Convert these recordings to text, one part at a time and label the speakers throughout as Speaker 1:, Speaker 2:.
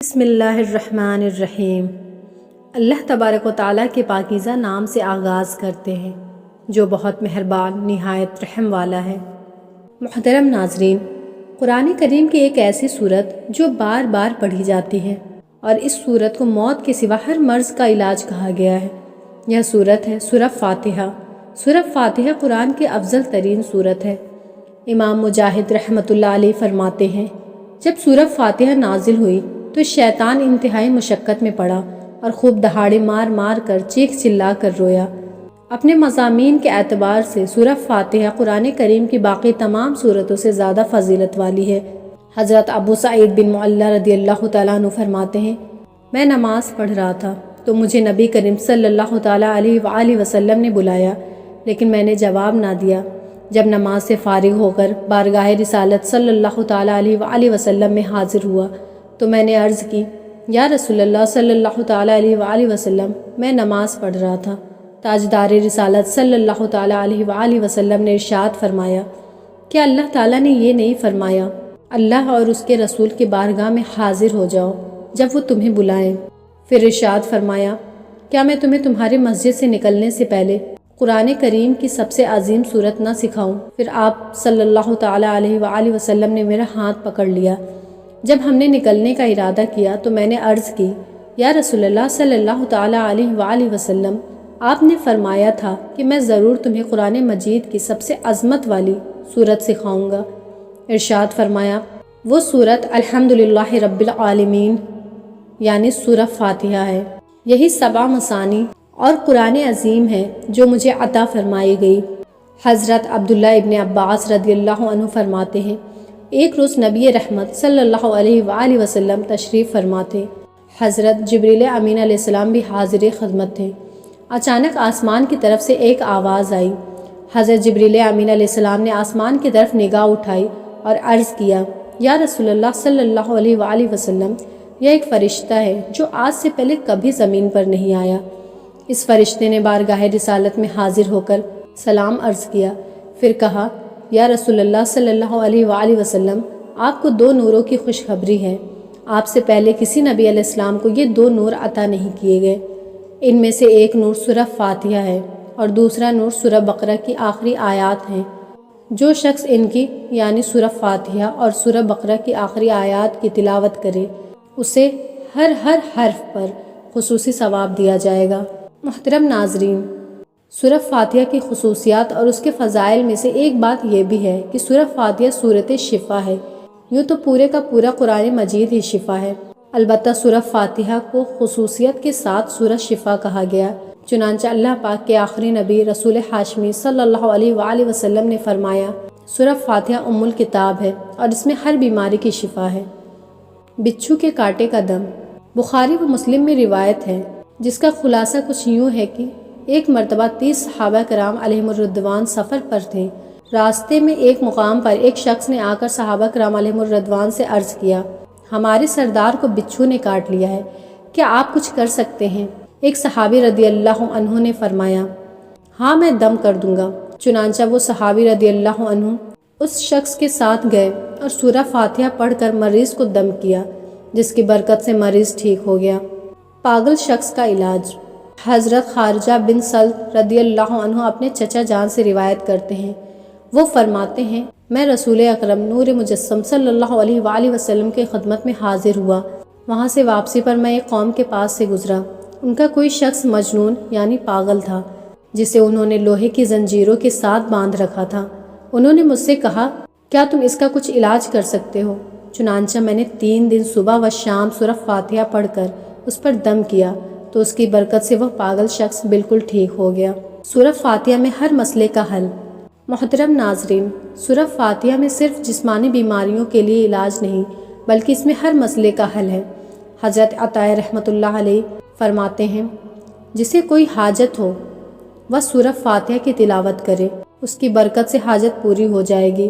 Speaker 1: بسم اللہ الرحمن الرحیم۔ اللہ تبارک و تعالیٰ کے پاکیزہ نام سے آغاز کرتے ہیں جو بہت مہربان نہایت رحم والا ہے۔ محترم ناظرین، قرآن کریم کی ایک ایسی صورت جو بار بار پڑھی جاتی ہے اور اس صورت کو موت کے سوا ہر مرض کا علاج کہا گیا ہے، یہ صورت ہے سورہ فاتحہ۔ سورہ فاتحہ قرآن کی افضل ترین صورت ہے۔ امام مجاہد رحمۃ اللہ علیہ فرماتے ہیں، جب سورہ فاتحہ نازل ہوئی تو شیطان انتہائی مشقت میں پڑا اور خوب دہاڑے مار مار کر چیخ چلا کر رویا۔ اپنے مضامین کے اعتبار سے سورہ فاتحہ قرآن کریم کی باقی تمام صورتوں سے زیادہ فضیلت والی ہے۔ حضرت ابو سعید بن معلّہ رضی اللہ تعالیٰ عنہ فرماتے ہیں، میں نماز پڑھ رہا تھا تو مجھے نبی کریم صلی اللہ تعالیٰ علیہ وآلہ وسلم نے بلایا، لیکن میں نے جواب نہ دیا۔ جب نماز سے فارغ ہو کر بارگاہ رسالت صلی اللہ تعالیٰ علیہ وآلہ وسلم میں حاضر ہوا تو میں نے عرض کی، یا رسول اللہ صلی اللہ تعالیٰ علیہ وآلہ وسلم، میں نماز پڑھ رہا تھا۔ تاجدار رسالت صلی اللہ تعالیٰ علیہ وآلہ وسلم نے ارشاد فرمایا، کیا اللہ تعالیٰ نے یہ نہیں فرمایا، اللہ اور اس کے رسول کی بارگاہ میں حاضر ہو جاؤ جب وہ تمہیں بلائیں؟ پھر ارشاد فرمایا، کیا میں تمہیں تمہاری مسجد سے نکلنے سے پہلے قرآن کریم کی سب سے عظیم صورت نہ سکھاؤں؟ پھر آپ صلی اللہ تعالیٰ علیہ وآلہ وسلم نے میرا ہاتھ پکڑ لیا۔ جب ہم نے نکلنے کا ارادہ کیا تو میں نے عرض کی، یا رسول اللہ صلی اللہ تعالیٰ علیہ وآلہ وسلم، آپ نے فرمایا تھا کہ میں ضرور تمہیں قرآن مجید کی سب سے عظمت والی صورت سکھاؤں گا۔ ارشاد فرمایا، وہ صورت الحمدللہ رب العالمین یعنی سورہ فاتحہ ہے۔ یہی 7 مثانی اور قرآن عظیم ہے جو مجھے عطا فرمائی گئی۔ حضرت عبداللہ ابن عباس رضی اللہ عنہ فرماتے ہیں، ایک روز نبی رحمت صلی اللہ علیہ وآلہ وسلم تشریف فرما تھے۔ حضرت جبریل امین علیہ السلام بھی حاضر خدمت تھے۔ اچانک آسمان کی طرف سے ایک آواز آئی۔ حضرت جبریل امین علیہ السلام نے آسمان کی طرف نگاہ اٹھائی اور عرض کیا، یا رسول اللہ صلی اللہ علیہ وآلہ وسلم، یہ ایک فرشتہ ہے جو آج سے پہلے کبھی زمین پر نہیں آیا۔ اس فرشتے نے بارگاہ رسالت میں حاضر ہو کر سلام عرض کیا، پھر کہا، یا رسول اللہ صلی اللہ علیہ وآلہ وسلم، آپ کو 2 نوروں کی خوشخبری ہے۔ آپ سے پہلے کسی نبی علیہ السلام کو یہ 2 نور عطا نہیں کیے گئے۔ ان میں سے ایک نور سورہ فاتحہ ہے اور دوسرا نور سورہ بقرہ کی آخری آیات ہیں۔ جو شخص ان کی یعنی سورہ فاتحہ اور سورہ بقرہ کی آخری آیات کی تلاوت کرے، اسے ہر حرف پر خصوصی ثواب دیا جائے گا۔ محترم ناظرین، سورہ فاتحہ کی خصوصیات اور اس کے فضائل میں سے ایک بات یہ بھی ہے کہ سورہ فاتحہ سورۃ شفا ہے۔ یوں تو پورے کا پورا قرآن مجید ہی شفا ہے، البتہ سورہ فاتحہ کو خصوصیت کے ساتھ سورہ شفا کہا گیا، چنانچہ اللہ پاک کے آخری نبی رسول ہاشمی صلی اللہ علیہ وآلہ وسلم نے فرمایا، سورہ فاتحہ ام الکتاب ہے اور اس میں ہر بیماری کی شفا ہے۔ بچھو کے کانٹے کا دم بخاری و مسلم میں روایت ہے، جس کا خلاصہ کچھ یوں ہے کہ ایک مرتبہ 30 صحابہ کرام علیہم الرضوان سفر پر تھے۔ راستے میں ایک مقام پر ایک شخص نے آ کر صحابہ کرام علیہم الرضوان سے عرض کیا، ہمارے سردار کو بچھو نے کاٹ لیا ہے، کیا آپ کچھ کر سکتے ہیں؟ ایک صحابی رضی اللہ عنہ نے فرمایا، ہاں میں دم کر دوں گا۔ چنانچہ وہ صحابی رضی اللہ عنہ اس شخص کے ساتھ گئے اور سورہ فاتحہ پڑھ کر مریض کو دم کیا، جس کی برکت سے مریض ٹھیک ہو گیا۔ پاگل شخص کا علاج حضرت خارجہ بن سلط رضی اللہ عنہ اپنے چچا جان سے روایت کرتے ہیں، وہ فرماتے ہیں، میں رسول اکرم نور مجسم صلی اللہ علیہ وآلہ وسلم کے خدمت میں حاضر ہوا۔ وہاں سے واپسی پر میں ایک قوم کے پاس سے گزرا۔ ان کا کوئی شخص مجنون یعنی پاگل تھا، جسے انہوں نے لوہے کی زنجیروں کے ساتھ باندھ رکھا تھا۔ انہوں نے مجھ سے کہا، کیا تم اس کا کچھ علاج کر سکتے ہو؟ چنانچہ میں نے 3 دن صبح و شام سورہ فاتحہ پڑھ کر اس پر دم کیا تو اس کی برکت سے وہ پاگل شخص بالکل ٹھیک ہو گیا۔ سورہ فاتحہ میں ہر مسئلے کا حل۔ محترم ناظرین، سورہ فاتحہ میں صرف جسمانی بیماریوں کے لیے علاج نہیں بلکہ اس میں ہر مسئلے کا حل ہے۔ حضرت عطا رحمۃ اللہ علیہ فرماتے ہیں، جسے کوئی حاجت ہو وہ سورہ فاتحہ کی تلاوت کرے، اس کی برکت سے حاجت پوری ہو جائے گی۔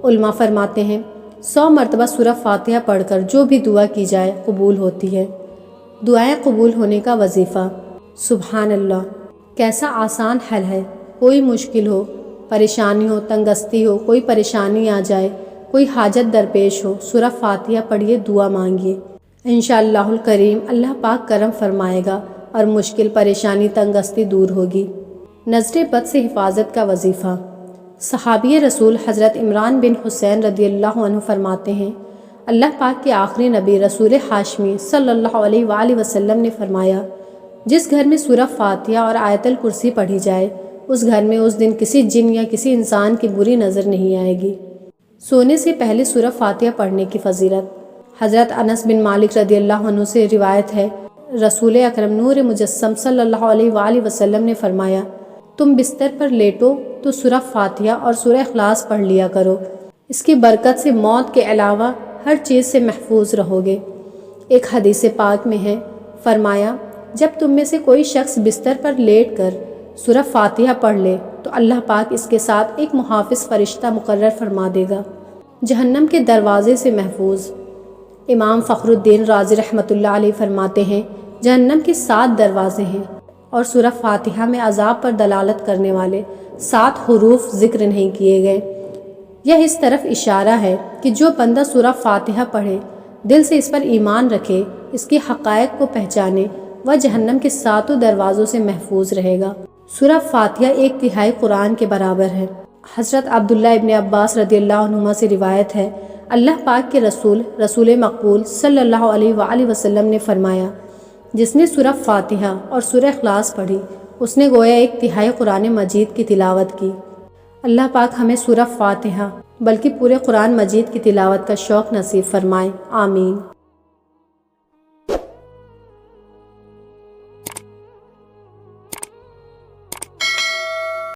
Speaker 1: علماء فرماتے ہیں، 100 مرتبہ سورہ فاتحہ پڑھ کر جو بھی دعا کی جائے قبول ہوتی ہے۔ دعائیں قبول ہونے کا وظیفہ۔ سبحان اللہ، کیسا آسان حل ہے۔ کوئی مشکل ہو، پریشانی ہو، تنگستی ہو، کوئی پریشانی آ جائے، کوئی حاجت درپیش ہو، سورہ فاتحہ پڑھیے، دعا مانگیے، انشاءاللہ الکریم اللہ پاک کرم فرمائے گا اور مشکل پریشانی تنگستی دور ہوگی۔ نظر بد سے حفاظت کا وظیفہ۔ صحابی رسول حضرت عمران بن حسین رضی اللہ عنہ فرماتے ہیں، اللہ پاک کے آخری نبی رسول ہاشمی صلی اللہ علیہ وآلہ وسلم نے فرمایا، جس گھر میں سورہ فاتحہ اور آیت الکرسی پڑھی جائے اس گھر میں اس دن کسی جن یا کسی انسان کی بری نظر نہیں آئے گی۔ سونے سے پہلے سورہ فاتحہ پڑھنے کی فضیلت۔ حضرت انس بن مالک رضی اللہ عنہ سے روایت ہے، رسول اکرم نور مجسم صلی اللہ علیہ وآلہ وسلم نے فرمایا، تم بستر پر لیٹو تو سورہ فاتحہ اور سورہ اخلاص پڑھ لیا کرو، اس کی برکت سے موت کے علاوہ ہر چیز سے محفوظ رہو گے۔ ایک حدیث پاک میں ہے، فرمایا، جب تم میں سے کوئی شخص بستر پر لیٹ کر سورہ فاتحہ پڑھ لے تو اللہ پاک اس کے ساتھ ایک محافظ فرشتہ مقرر فرما دے گا، جہنم کے دروازے سے محفوظ۔ امام فخر الدین رازی رحمۃ اللہ علیہ فرماتے ہیں، جہنم کے 7 دروازے ہیں اور سورہ فاتحہ میں عذاب پر دلالت کرنے والے 7 حروف ذکر نہیں کیے گئے۔ یہ اس طرف اشارہ ہے کہ جو بندہ سورہ فاتحہ پڑھے، دل سے اس پر ایمان رکھے، اس کی حقائق کو پہچانے، وہ جہنم کے 7 دروازوں سے محفوظ رہے گا۔ سورہ فاتحہ 1/3 قرآن کے برابر ہے۔ حضرت عبداللہ ابن عباس رضی اللہ عنہما سے روایت ہے، اللہ پاک کے رسول مقبول صلی اللہ علیہ وآلہ وسلم نے فرمایا، جس نے سورہ فاتحہ اور سورہ اخلاص پڑھی اس نے گویا 1/3 قرآن مجید کی تلاوت کی۔ اللہ پاک ہمیں سورہ فاتحہ بلکہ پورے قرآن مجید کی تلاوت کا شوق نصیب فرمائے، آمین۔